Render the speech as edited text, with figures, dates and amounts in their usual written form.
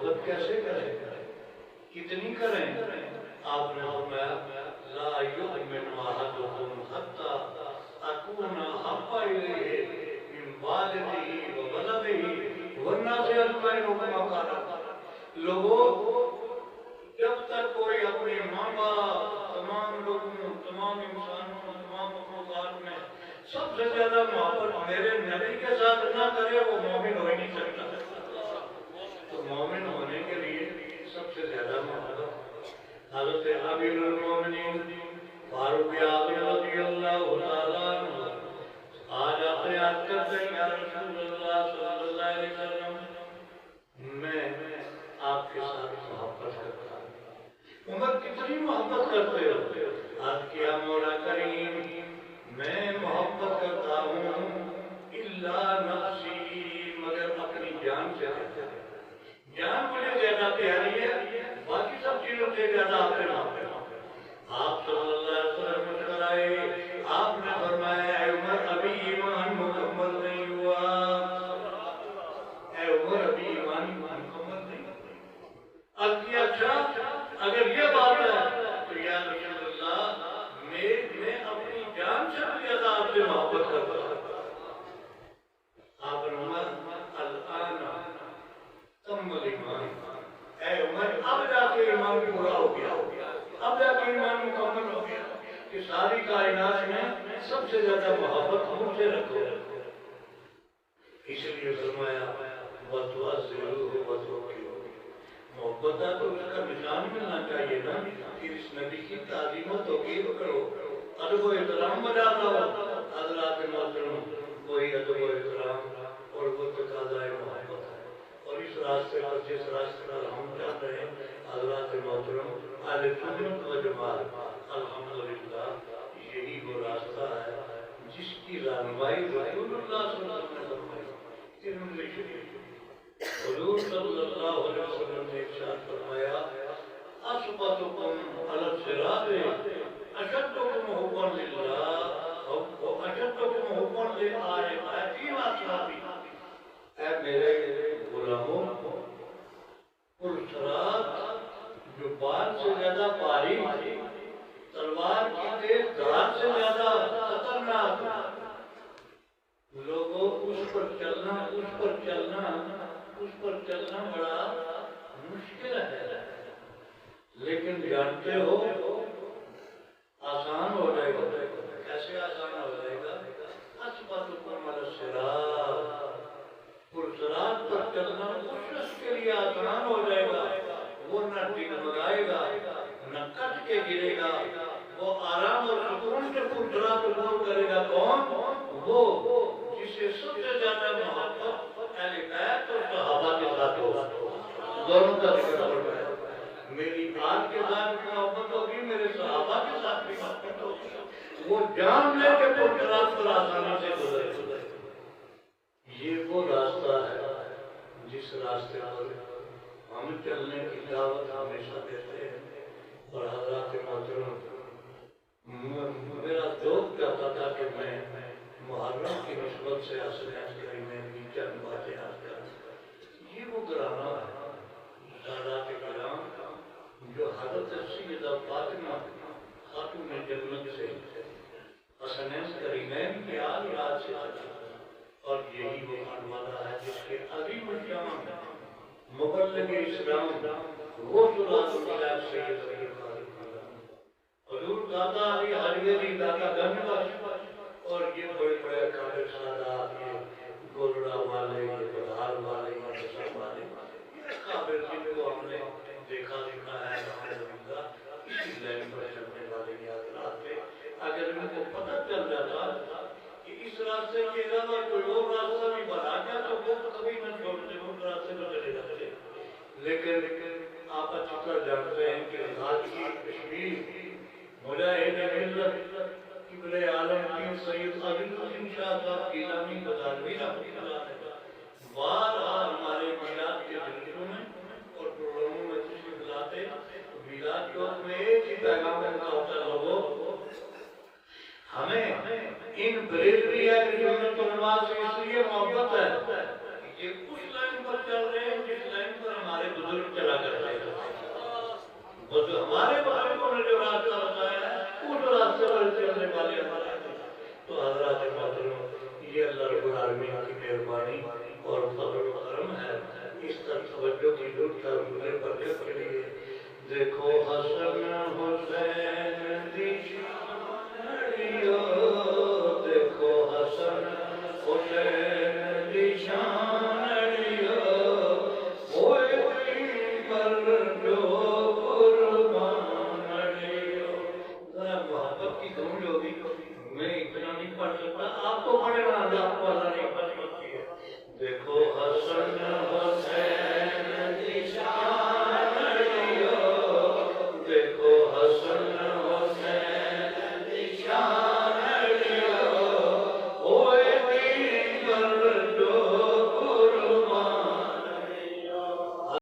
محبت کیسے کریں، کتنی کریں؟ آپ نے فرمایا لا یؤمن احدکم حتی اکون احب الیہ من والدہ وولدہ والناس اجمعین۔ لوگوں جب تک کوئی اپنے ماں باپ، تمام لوگوں، تمام انسانوں، تمام مخلوقات میں سب سے زیادہ محبت میرے نبی کے ساتھ نہ کرے وہ مومن ہو ہی نہیں سکتا۔ تو مومن ہونے کے لیے سب سے زیادہ محبت حضرت امیر المومنین فاروق اعظم رضی اللہ تعالیٰ عنہ آج آیات کرتے ہیں یا رسول اللہ صلی اللہ علیہ وسلم میں آپ کے ساتھ محبت کرتا ہوں۔ عمر کتنی محبت کرتے ہو؟ آج کیا مولا کریم میں محبت کرتا ہوں الا نفسی، مگر اپنی جان سے کرتا ہوں۔ جان مجھے زیادہ پیاری ہے، باقی سب چیزوں سے زیادہ آپ سے محبت۔ آپ صلی اللہ علیہ وسلم مسکرائے، آپ نے فرمایا اے عمر ابھی ایمان مکمل نہیں ہوا، اے عمر ابھی ایمان مکمل نہیں ہوا۔ اب کیا اچھا اگر یہ بات ہے تو یا رسول اللہ میں اپنی جان سے بھی زیادہ آپ سے محبت کرتا ہوں۔ آپ نے عمر الآن تم ایمان، اے عمر اب جا کے ایمان پورا ہو گیا، اب جا کے ایمان مکمل ہو گیا کہ ساری کائنات میں سب سے زیادہ محبت مجھ سے رکھو۔ اس لیے فرمایا وَتُعَزِّرُوهُ وَتُوَقِّرُوهُ، محبت ہے تو اس کا نشان ملنا چاہیے نا کہ اس نبی کی تعظیم و توقیر کرو، ادب و احترام بجاتا ہو۔ حضرات محترم وہی ادب و احترام اور وہ تقاضۂ محبت ہے، اور اس راستے پر جس راستے پر ہم چاہتے ہیں حضرات محترم اہل سنت و جماعت الحمدللہ یہی وہ راستہ ہے جس کی رہنمائی رسول اللہ صلی اللہ علیہ وسلم نے کی۔ حضور صلی اللہ علیہ وسلم نے ارشاد فرمایا اثبتکم علی الصراط اشدکم حبا للہ اشدکم حبا لآلہتی واصحابی۔ اے میرے غلاموں، پرصراط جو بال سے زیادہ باریک، تلوار کی تیز دھار سے زیادہ خطرناک، لوگوں اس پر چلنا بڑا مشکل ہے، لیکن جانتے ہو آسان ہو جائے گا۔ کیسے آسان ہو جائے گا؟ اثبتکم علی الصراط، پرصراط پر چلنا اس شخص کے لیے آسان ہو جائے گا، وہ نہ ڈگمگائے گا، نہ کٹ کے گرے گا، وہ آرام اور سکون سے پرصراط عبور کرے گا۔ کون؟ وہ جسے سب سے زیادہ محبت اہل بیت اور صحابہ کے ساتھ ہو۔ دونوں کا ذکر ہو رہا ہے، میری آل کے ساتھ بھی محبت ہوگی، میرے صحابہ کے ساتھ بھی محبت ہوگی، وہ جان لے کے پرصراط پر آسانی سے گزرے۔ یہ وہ راستہ ہے جس راستے پر ہم چلنے کی دعوت ہمیشہ دیتے ہیں۔ اور حضرات محترم میرا دوست کہتا تھا کہ میں محرم کی نسبت سے اصل کریمہ کی چند باتیں عرض کروں۔ یہ وہ گھرانہ ہے سادات کرام جو حضرت سیدہ فاطمہ خاتون جنت سے حسنین کریمین کے آل رات سے آتا، اور یہی وہ خانوادہ ہے جس کے عظیم الشان مبلغ اسلام غوث العالم سید حضور دادا علی حریری دادا گنج، اور یہ بڑے بڑے کابر سادات، یہ گولڑا والے، یہ بہار والے، یہ بسر والے، یہ کابر جن کو ہم نے دیکھا ہے الحمدللہ اسی لائن پر چلنے والے حضرات تھے۔ اگر ان کو پتہ چل جاتا کہ اس راستے کے علاوہ کوئی اور راستہ بھی بنا گیا تو وہ کبھی نہ چھوڑتے، اس راستے پر چلے جاتے۔ لیکن آپ اچھی طرح جانتے ہیں کہ آج کی کشمیر مجاہد ملت قبلہ عالم کی سید عظیم شاہ صاحب گیلانی بطالوی رحمۃ اللہ علیہ بارہا ہمارے میلاد کے جلسوں میں اور پروگراموں میں تشریف لاتے، میلاد چوک میں ایک ہی پیغام کا ہوتا ہے، لوگوں ہمیں ان بریلوی سنت علماء سے اس لیے محبت ہے کہ یہ اس لائن پر چل رہے ہیں جس لائن پر ہمارے بزرگ اور جو ہمارے بزرگوں نے جو راستہ بتایا ہے اس راستے پر چلنے والے ہمارے تو حضرات محترم یہ اللہ رب العالمین کی مہربانی اور فضل و کرم ہے. اس طرف توجہ کی ضرورت ہے. مجھے برکت کے لیے دیکھو